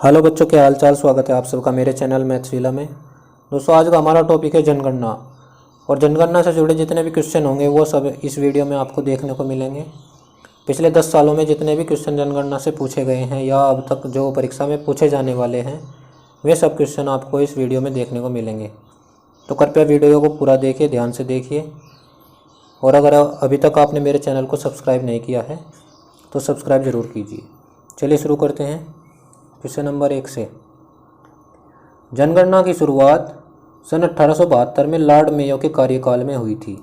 Hello बच्चों, क्या हाल चाल। स्वागत है आप सबका मेरे चैनल मैथ्सविला में। दोस्तों, आज का हमारा टॉपिक है जनगणना। और जनगणना से जुड़े जितने भी क्वेश्चन होंगे वो सब इस वीडियो में आपको देखने को मिलेंगे। पिछले 10 सालों में जितने भी क्वेश्चन जनगणना से पूछे गए हैं या अब तक जो परीक्षा में पूछे जाने वाले हैं वे सब क्वेश्चन आपको इस वीडियो में देखने को मिलेंगे। तो कृपया वीडियो को पूरा देखिए, ध्यान से देखिए। और अगर अभी तक आपने मेरे चैनल को सब्सक्राइब नहीं किया है तो सब्सक्राइब ज़रूर कीजिए। चलिए शुरू करते हैं क्वेश्चन नंबर 1 से। जनगणना की शुरुआत सन 1872 में लॉर्ड मेयो के कार्यकाल में हुई थी।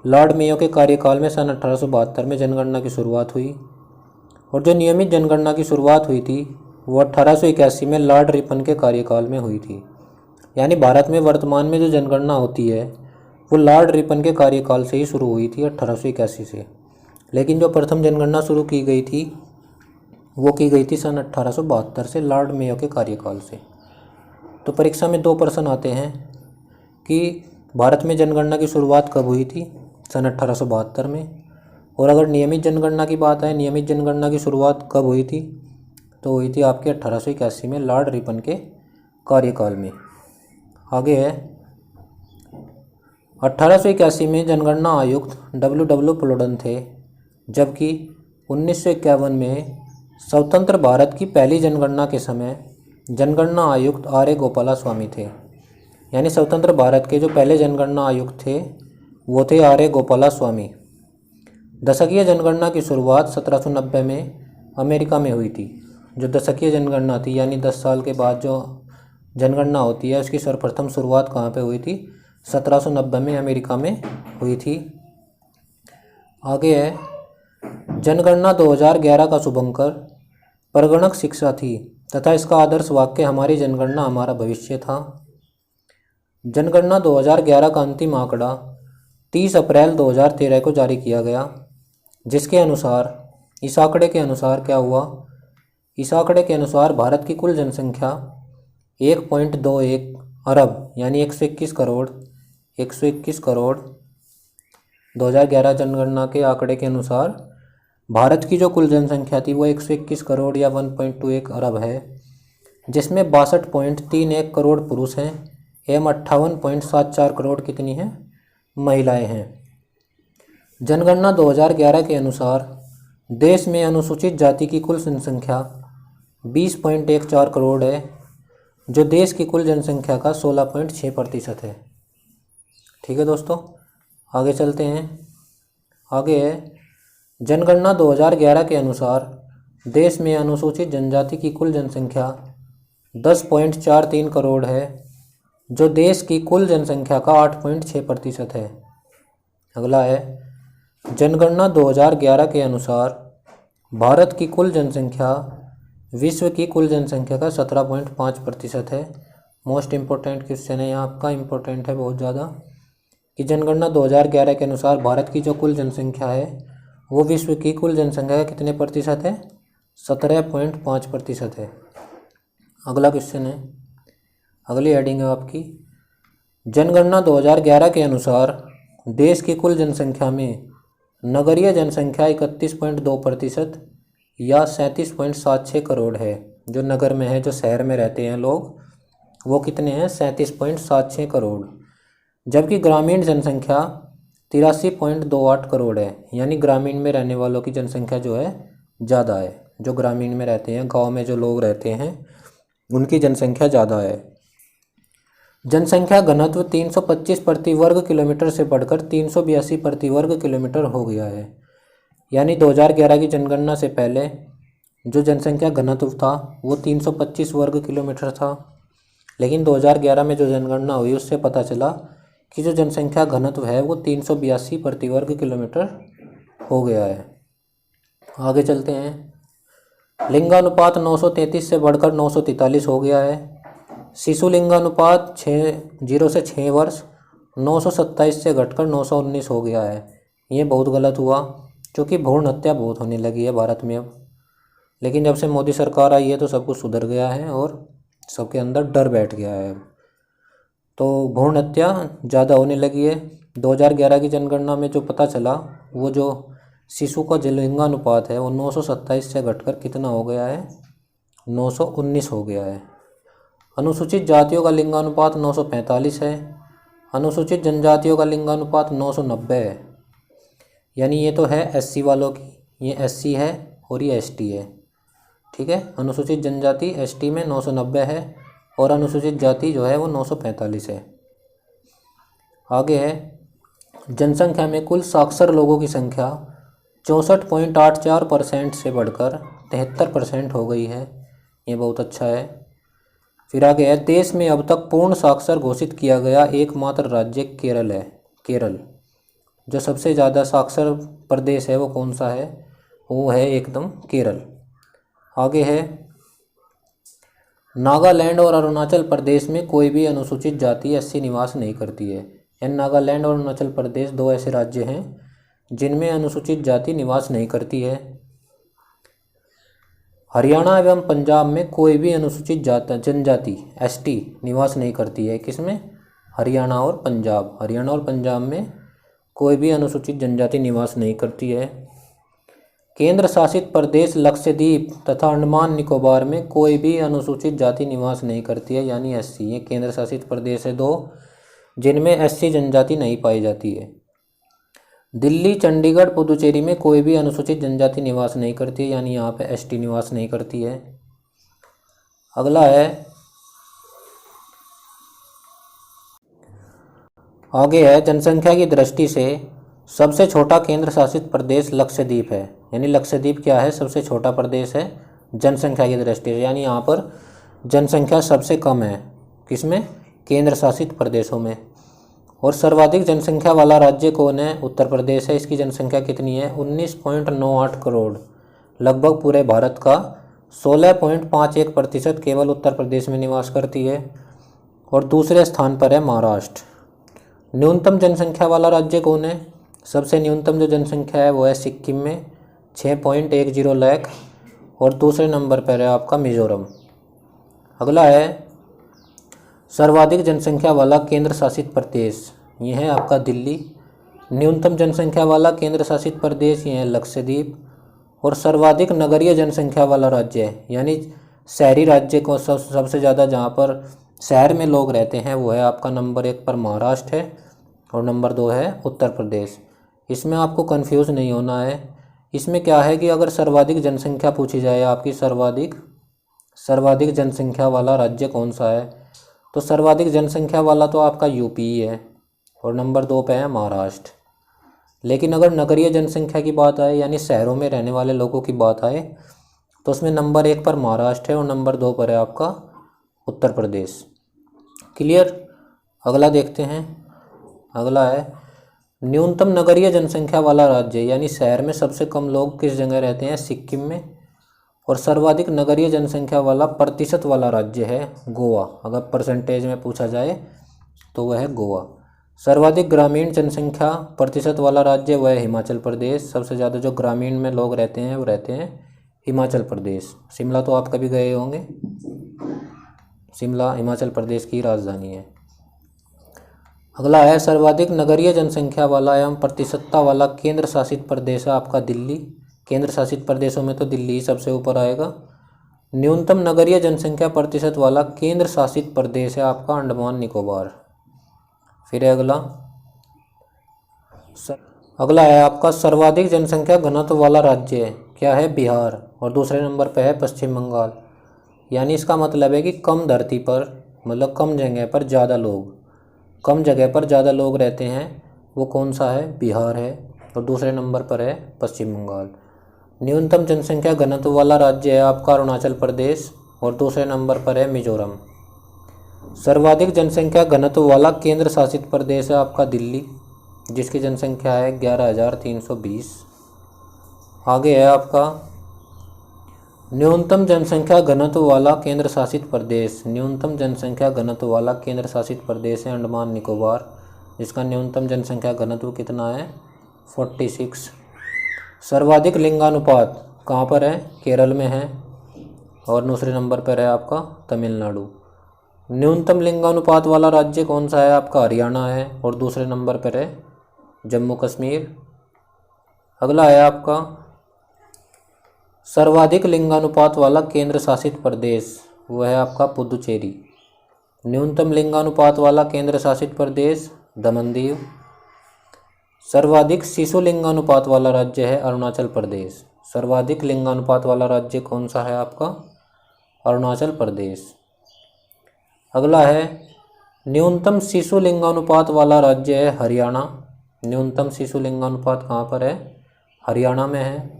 लॉर्ड मेयो के कार्यकाल में सन 1872 में जनगणना की शुरुआत हुई। और जो नियमित जनगणना की शुरुआत हुई थी वो 1881 में लॉर्ड रिपन के कार्यकाल में हुई थी। यानी भारत में वर्तमान में जो जनगणना होती है वो लॉर्ड रिपन के कार्यकाल से ही शुरू हुई थी, 1881 से। लेकिन जो प्रथम जनगणना शुरू की गई थी वो की गई थी सन 1872 से, लॉर्ड मेयो के कार्यकाल से। तो परीक्षा में 2 प्रश्न आते हैं कि भारत में जनगणना की शुरुआत कब हुई थी, सन 1872 में। और अगर नियमित जनगणना की बात है, नियमित जनगणना की शुरुआत कब हुई थी, तो हुई थी आपके 1881 में लॉर्ड रिपन के कार्यकाल में। आगे है 1881 में जनगणना आयुक्त डब्ल्यू प्लोडन थे, जबकि 1951 में स्वतंत्र भारत की पहली जनगणना के समय जनगणना आयुक्त आर ए गोपालास्वामी थे। यानी स्वतंत्र भारत के जो पहले जनगणना आयुक्त थे वो थे आर ए गोपालास्वामी। दशकीय जनगणना की शुरुआत 1790 में अमेरिका में हुई थी। जो दशकीय जनगणना थी यानी 10 साल के बाद जो जनगणना होती है उसकी सर्वप्रथम शुरुआत कहाँ पे हुई थी, 1790 में अमेरिका में हुई थी। आगे है जनगणना 2011 का शुभंकर परगणक शिक्षा थी तथा इसका आदर्श वाक्य हमारी जनगणना हमारा भविष्य था। जनगणना 2011 का अंतिम आंकड़ा 30 अप्रैल 2013 को जारी किया गया, जिसके अनुसार इस आंकड़े के अनुसार क्या हुआ, इस आंकड़े के अनुसार भारत की कुल जनसंख्या 1.21 अरब यानी 121 करोड़ 2011 जनगणना के आंकड़े के अनुसार भारत की जो कुल जनसंख्या थी वो 121 करोड़ या 1.21 अरब है, जिसमें 62.31 करोड़ पुरुष हैं एवं 58.74 करोड़ कितनी हैं, महिलाएं हैं। जनगणना 2011 के अनुसार देश में अनुसूचित जाति की कुल जनसंख्या 20.14 करोड़ है, जो देश की कुल जनसंख्या का 16.6% है। ठीक है दोस्तों, आगे चलते हैं। आगे है जनगणना 2011 के अनुसार देश में अनुसूचित जनजाति की कुल जनसंख्या 10.43 करोड़ है, जो देश की कुल जनसंख्या का 8.6% है। अगला है जनगणना 2011 के अनुसार भारत की कुल जनसंख्या विश्व की कुल जनसंख्या का 17.5% है। मोस्ट इम्पोर्टेंट क्वेश्चन है, यहाँ आपका इम्पोर्टेंट है बहुत ज़्यादा, कि जनगणना 2011 के अनुसार भारत की जो कुल जनसंख्या है वो विश्व की कुल जनसंख्या का कितने प्रतिशत है, 17.5% है। अगला क्वेश्चन है, अगली हेडिंग है आपकी जनगणना 2011 के अनुसार देश की कुल जनसंख्या में नगरीय जनसंख्या 31.2% या 37.76 करोड़ है। जो नगर में है, जो शहर में रहते हैं लोग, वो कितने हैं, 37.76 करोड़। जबकि ग्रामीण जनसंख्या 83.28 करोड़ है। यानी ग्रामीण में रहने वालों की जनसंख्या जो है ज़्यादा है, जो ग्रामीण में रहते हैं, गांव में जो लोग रहते हैं उनकी जनसंख्या ज़्यादा है। जनसंख्या घनत्व 325 प्रति वर्ग किलोमीटर से बढ़कर 382 प्रति वर्ग किलोमीटर हो गया है। यानी 2011 की जनगणना से पहले जो जनसंख्या घनत्व था वो 325 वर्ग किलोमीटर था, लेकिन 2011 में जो जनगणना हुई उससे पता चला कि जो जनसंख्या घनत्व है वो 382 प्रति वर्ग किलोमीटर हो गया है। आगे चलते हैं। लिंगानुपात 933 से बढ़कर 943 हो गया है। शिशु लिंगानुपात 0 से 6 वर्ष 927 से घटकर 919 हो गया है। ये बहुत गलत हुआ, क्योंकि भ्रूण हत्या बहुत होने लगी है भारत में अब। लेकिन जब से मोदी सरकार आई है तो सब कुछ सुधर गया है और सबके अंदर डर बैठ गया है। तो भ्रूण हत्या ज़्यादा होने लगी है। 2011 की जनगणना में जो पता चला वो जो शिशु का जो लिंगानुपात है वो 927 से घटकर कितना हो गया है, 919 हो गया है। अनुसूचित जातियों का लिंगानुपात 945 है। अनुसूचित जनजातियों का लिंगानुपात 990 है। यानी ये तो है एससी वालों की, ये एससी है और ये एसटी है। ठीक है, अनुसूचित जनजाति एसटी में 990 है और अनुसूचित जाति जो है वो 945 है। आगे है, जनसंख्या में कुल साक्षर लोगों की संख्या 64.84% से बढ़कर 73% हो गई है। ये बहुत अच्छा है। फिर आगे है, देश में अब तक पूर्ण साक्षर घोषित किया गया एकमात्र राज्य केरल है। केरल जो सबसे ज़्यादा साक्षर प्रदेश है वो कौन सा है? वो है एकदम केरल। आगे है, नागालैंड और अरुणाचल प्रदेश में कोई भी अनुसूचित जाति एससी निवास नहीं करती है। यानी नागालैंड और अरुणाचल प्रदेश दो ऐसे राज्य हैं जिनमें अनुसूचित जाति निवास नहीं करती है। हरियाणा एवं पंजाब में कोई भी अनुसूचित जनजाति एसटी निवास नहीं करती है। किसमें? हरियाणा और पंजाब। हरियाणा और पंजाब में कोई भी अनुसूचित जनजाति निवास नहीं करती है। केंद्र शासित प्रदेश लक्षद्वीप तथा अंडमान निकोबार में कोई भी अनुसूचित जाति निवास नहीं करती है, यानी एससी। ये केंद्र शासित प्रदेश है दो जिनमें एससी जनजाति नहीं पाई जाती है। दिल्ली, चंडीगढ़, पुदुचेरी में कोई भी अनुसूचित जनजाति निवास नहीं करती है, यानी यहाँ पे एसटी निवास नहीं करती है। अगला है, आगे है, जनसंख्या की दृष्टि से सबसे छोटा केंद्र शासित प्रदेश लक्षद्वीप है। यानी लक्षद्वीप क्या है? सबसे छोटा प्रदेश है जनसंख्या की दृष्टि से, यानी यहाँ पर जनसंख्या सबसे कम है। किसमें? केंद्र शासित प्रदेशों में। और सर्वाधिक जनसंख्या वाला राज्य कौन है? उत्तर प्रदेश है। इसकी जनसंख्या कितनी है? 19.98 करोड़। लगभग पूरे भारत का 16.51% केवल उत्तर प्रदेश में निवास करती है। और दूसरे स्थान पर है महाराष्ट्र। न्यूनतम जनसंख्या वाला राज्य कौन है? सबसे न्यूनतम जो जनसंख्या है वो है सिक्किम में 6.10 लाख और दूसरे नंबर पर है आपका मिजोरम। अगला है, सर्वाधिक जनसंख्या वाला केंद्र शासित प्रदेश, ये है आपका दिल्ली। न्यूनतम जनसंख्या वाला केंद्र शासित प्रदेश ये है लक्षद्वीप। और सर्वाधिक नगरीय जनसंख्या वाला राज्य है, यानी शहरी राज्य को सबसे ज़्यादा जहाँ पर शहर में लोग रहते हैं वो है आपका नंबर 1 पर महाराष्ट्र है और नंबर 2 है उत्तर प्रदेश। इसमें आपको कंफ्यूज नहीं होना है। इसमें क्या है कि अगर सर्वाधिक जनसंख्या पूछी जाए आपकी, सर्वाधिक जनसंख्या वाला राज्य कौन सा है, तो सर्वाधिक जनसंख्या वाला तो आपका यूपी ही है और नंबर 2 पे है महाराष्ट्र। लेकिन अगर नगरीय जनसंख्या की बात आए, यानी शहरों में रहने वाले लोगों की बात आए, तो उसमें नंबर 1 पर महाराष्ट्र है और नंबर 2 पर है आपका उत्तर प्रदेश। क्लियर? अगला देखते हैं। अगला है, न्यूनतम नगरीय जनसंख्या वाला राज्य, यानी शहर में सबसे कम लोग किस जगह रहते हैं? सिक्किम में। और सर्वाधिक नगरीय जनसंख्या वाला प्रतिशत वाला राज्य है गोवा। अगर परसेंटेज में पूछा जाए तो वह है गोवा। सर्वाधिक ग्रामीण जनसंख्या प्रतिशत वाला राज्य वह है हिमाचल प्रदेश। सबसे ज़्यादा जो ग्रामीण में लोग रहते हैं वो रहते हैं हिमाचल प्रदेश। शिमला तो आप कभी गए होंगे, शिमला हिमाचल प्रदेश की राजधानी है। अगला है, सर्वाधिक नगरीय जनसंख्या वाला एवं प्रतिशतता वाला केंद्र शासित प्रदेश है आपका दिल्ली। केंद्र शासित प्रदेशों में तो दिल्ली ही सबसे ऊपर आएगा। न्यूनतम नगरीय जनसंख्या प्रतिशत वाला केंद्र शासित प्रदेश है आपका अंडमान निकोबार। फिर अगला है आपका सर्वाधिक जनसंख्या घनत्व वाला राज्य है, क्या है? बिहार। और दूसरे नंबर पर है पश्चिम बंगाल। यानी इसका मतलब है कि कम धरती पर, मतलब कम जगह पर ज़्यादा लोग रहते हैं, वो कौन सा है? बिहार है। और दूसरे नंबर पर है पश्चिम बंगाल। न्यूनतम जनसंख्या घनत्व वाला राज्य है आपका अरुणाचल प्रदेश और दूसरे नंबर पर है मिजोरम। सर्वाधिक जनसंख्या घनत्व वाला केंद्र शासित प्रदेश है आपका दिल्ली, जिसकी जनसंख्या है 11,320। आगे है आपका न्यूनतम जनसंख्या घनत्व वाला केंद्र शासित प्रदेश। न्यूनतम जनसंख्या घनत्व वाला केंद्र शासित प्रदेश है अंडमान निकोबार, जिसका न्यूनतम जनसंख्या घनत्व कितना है? 46। सर्वाधिक लिंगानुपात कहाँ पर है? केरल में है और दूसरे नंबर पर है आपका तमिलनाडु। न्यूनतम लिंगानुपात वाला राज्य कौन सा है? आपका हरियाणा है और दूसरे नंबर पर है जम्मू कश्मीर। अगला है आपका सर्वाधिक लिंगानुपात वाला केंद्र शासित प्रदेश वो है आपका पुदुचेरी। न्यूनतम लिंगानुपात वाला केंद्र शासित प्रदेश दमन-दीव। सर्वाधिक शिशु लिंगानुपात वाला राज्य है अरुणाचल प्रदेश। सर्वाधिक लिंगानुपात वाला राज्य कौन सा है आपका? अरुणाचल प्रदेश। अगला है न्यूनतम शिशु लिंगानुपात वाला राज्य है हरियाणा। न्यूनतम शिशु लिंगानुपात कहाँ पर है? हरियाणा में है।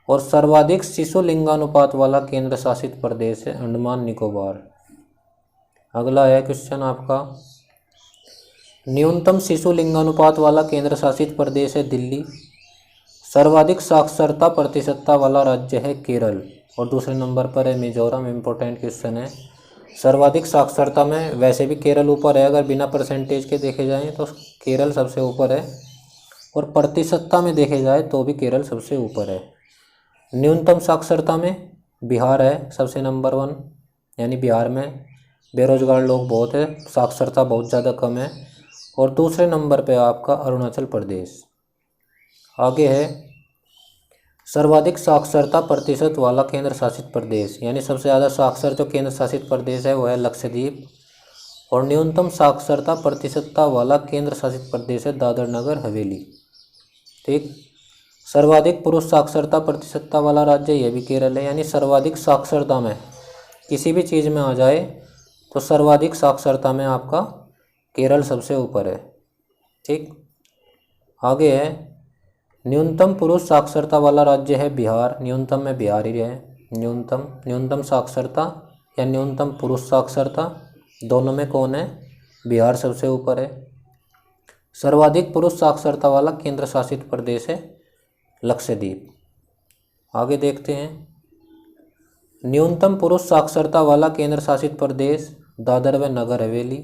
और सर्वाधिक शिशु लिंगानुपात वाला केंद्र शासित प्रदेश है अंडमान निकोबार। अगला है क्वेश्चन आपका, न्यूनतम शिशु लिंगानुपात वाला केंद्र शासित प्रदेश है दिल्ली। सर्वाधिक साक्षरता प्रतिशतता वाला राज्य है केरल। और दूसरे नंबर पर है मिजोरम। इम्पोर्टेंट क्वेश्चन है। सर्वाधिक साक्षरता में वैसे भी केरल ऊपर है, अगर बिना परसेंटेज के देखे जाएं तो केरल सबसे ऊपर है, और प्रतिशतता में देखे जाए तो भी केरल सबसे ऊपर है। न्यूनतम साक्षरता में बिहार है सबसे नंबर 1, यानी बिहार में बेरोजगार लोग बहुत है, साक्षरता बहुत ज़्यादा कम है। और दूसरे नंबर पे आपका अरुणाचल प्रदेश। आगे है सर्वाधिक साक्षरता प्रतिशत वाला केंद्र शासित प्रदेश, यानी सबसे ज़्यादा साक्षर जो केंद्र शासित प्रदेश है वो है लक्षद्वीप। और न्यूनतम साक्षरता प्रतिशतता वाला केंद्र शासित प्रदेश है दादर नगर हवेली। ठीक। सर्वाधिक पुरुष साक्षरता प्रतिशतता वाला राज्य यह भी केरल है, यानी सर्वाधिक साक्षरता में किसी भी चीज़ में आ जाए तो सर्वाधिक साक्षरता में आपका केरल सबसे ऊपर है। ठीक। आगे है न्यूनतम पुरुष साक्षरता वाला राज्य है बिहार। न्यूनतम में बिहार ही है। न्यूनतम साक्षरता या न्यूनतम पुरुष साक्षरता दोनों में कौन है? बिहार सबसे ऊपर है। सर्वाधिक पुरुष साक्षरता वाला केंद्र शासित प्रदेश है लक्षद्वीप। आगे देखते हैं, न्यूनतम पुरुष साक्षरता वाला केंद्र शासित प्रदेश दादर व नगर हवेली।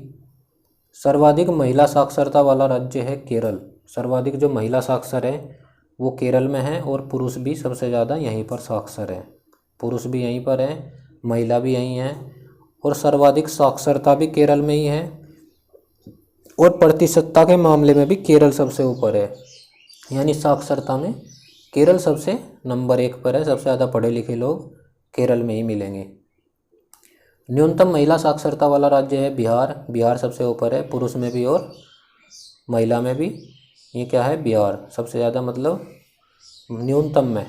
सर्वाधिक महिला साक्षरता वाला राज्य है केरल। सर्वाधिक जो महिला साक्षर है वो केरल में है, और पुरुष भी सबसे ज़्यादा यहीं पर साक्षर है। पुरुष भी यहीं पर है, महिला भी यहीं है, और सर्वाधिक साक्षरता भी केरल में ही है, और प्रतिशतता के मामले में भी केरल सबसे ऊपर है, यानी साक्षरता में केरल सबसे नंबर 1 पर है। सबसे ज़्यादा पढ़े लिखे लोग केरल में ही मिलेंगे। न्यूनतम महिला साक्षरता वाला राज्य है बिहार। बिहार सबसे ऊपर है, पुरुष में भी और महिला में भी। ये क्या है? बिहार सबसे ज़्यादा, मतलब न्यूनतम में।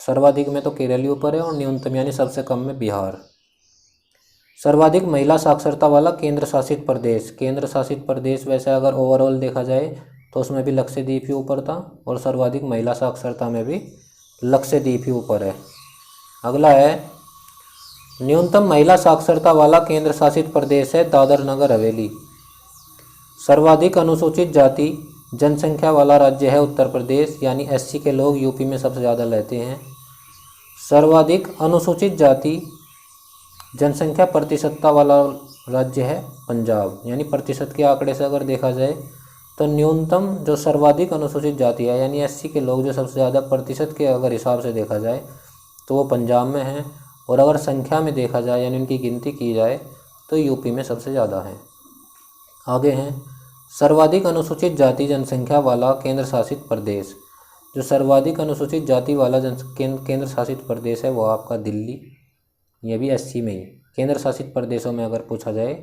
सर्वाधिक में तो केरल ही ऊपर है, और न्यूनतम यानी सबसे कम में बिहार। सर्वाधिक महिला साक्षरता वाला केंद्र शासित प्रदेश। केंद्र शासित प्रदेश वैसे अगर ओवरऑल देखा जाए तो उसमें भी लक्षद्वीप ही ऊपर था, और सर्वाधिक महिला साक्षरता में भी लक्षद्वीप ही ऊपर है। अगला है न्यूनतम महिला साक्षरता वाला केंद्र शासित प्रदेश है दादर नगर हवेली। सर्वाधिक अनुसूचित जाति जनसंख्या वाला राज्य है उत्तर प्रदेश, यानी एससी के लोग यूपी में सबसे ज़्यादा रहते हैं। सर्वाधिक अनुसूचित जाति जनसंख्या प्रतिशतता वाला राज्य है पंजाब, यानी प्रतिशत के आंकड़े से अगर देखा जाए तो न्यूनतम जो सर्वाधिक अनुसूचित जाति है, यानी एससी के लोग जो सबसे ज़्यादा प्रतिशत के अगर हिसाब से देखा जाए तो वो पंजाब में है, और अगर संख्या में देखा जाए यानी उनकी गिनती की जाए तो यूपी में सबसे ज़्यादा है। आगे हैं सर्वाधिक अनुसूचित जाति जनसंख्या वाला केंद्र शासित प्रदेश। जो सर्वाधिक अनुसूचित जाति वाला केंद्र शासित प्रदेश है वो आपका दिल्ली। ये भी एससी में ही। केंद्र शासित प्रदेशों में अगर पूछा जाए,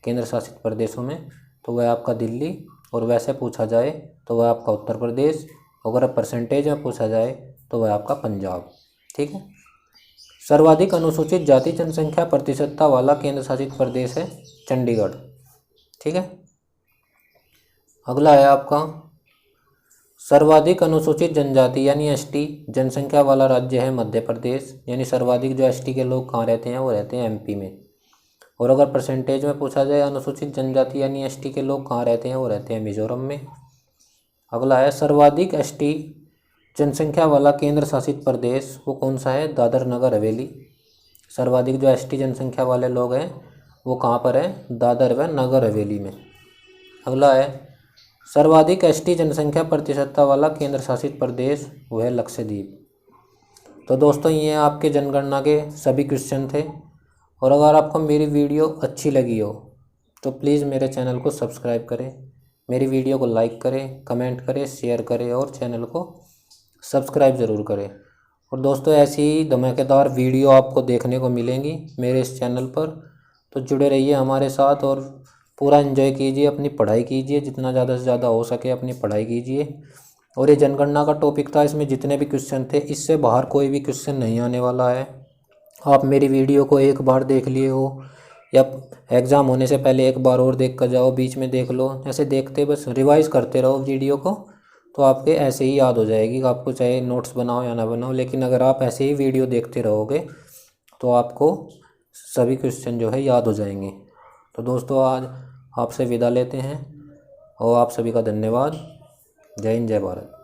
केंद्र शासित प्रदेशों में, तो वह आपका दिल्ली, और वैसे पूछा जाए तो वह आपका उत्तर प्रदेश, अगर परसेंटेज में पूछा जाए तो वह आपका पंजाब। ठीक है। सर्वाधिक अनुसूचित जाति जनसंख्या प्रतिशतता वाला केंद्र शासित प्रदेश है चंडीगढ़। ठीक है। अगला है आपका सर्वाधिक अनुसूचित जनजाति यानी एसटी जनसंख्या वाला राज्य है मध्य प्रदेश, यानी सर्वाधिक जो एसटी के लोग कहाँ रहते हैं वो रहते हैं एमपी में। और अगर परसेंटेज में पूछा जाए अनुसूचित जनजाति यानी एसटी के लोग कहाँ रहते हैं वो रहते हैं मिजोरम में। अगला है सर्वाधिक एसटी जनसंख्या वाला केंद्र शासित प्रदेश, वो कौन सा है? दादर नगर हवेली। सर्वाधिक जो एसटी जनसंख्या वाले लोग हैं वो कहाँ पर है? दादर व नगर हवेली में। अगला है सर्वाधिक एसटी जनसंख्या प्रतिशतता वाला केंद्र शासित प्रदेश, वो है लक्षद्वीप। तो दोस्तों ये आपके जनगणना के सभी क्वेश्चन थे, और अगर आपको मेरी वीडियो अच्छी लगी हो तो प्लीज़ मेरे चैनल को सब्सक्राइब करें, मेरी वीडियो को लाइक करें, कमेंट करें, शेयर करें, और चैनल को सब्सक्राइब ज़रूर करें। और दोस्तों ऐसी ही धमाकेदार वीडियो आपको देखने को मिलेंगी मेरे इस चैनल पर, तो जुड़े रहिए हमारे साथ और पूरा एंजॉय कीजिए, अपनी पढ़ाई कीजिए, जितना ज़्यादा से ज़्यादा हो सके अपनी पढ़ाई कीजिए। और ये जनगणना का टॉपिक था, इसमें जितने भी क्वेश्चन थे इससे बाहर कोई भी क्वेश्चन नहीं आने वाला है। आप मेरी वीडियो को एक बार देख लिए हो या एग्ज़ाम होने से पहले एक बार और देख कर जाओ, बीच में देख लो, ऐसे देखते बस रिवाइज करते रहो वीडियो को, तो आपके ऐसे ही याद हो जाएगी। आपको चाहे नोट्स बनाओ या ना बनाओ, लेकिन अगर आप ऐसे ही वीडियो देखते रहोगे तो आपको सभी क्वेश्चन जो है याद हो जाएंगे। तो दोस्तों आज आपसे विदा लेते हैं और आप सभी का धन्यवाद। जय हिंद, जय भारत।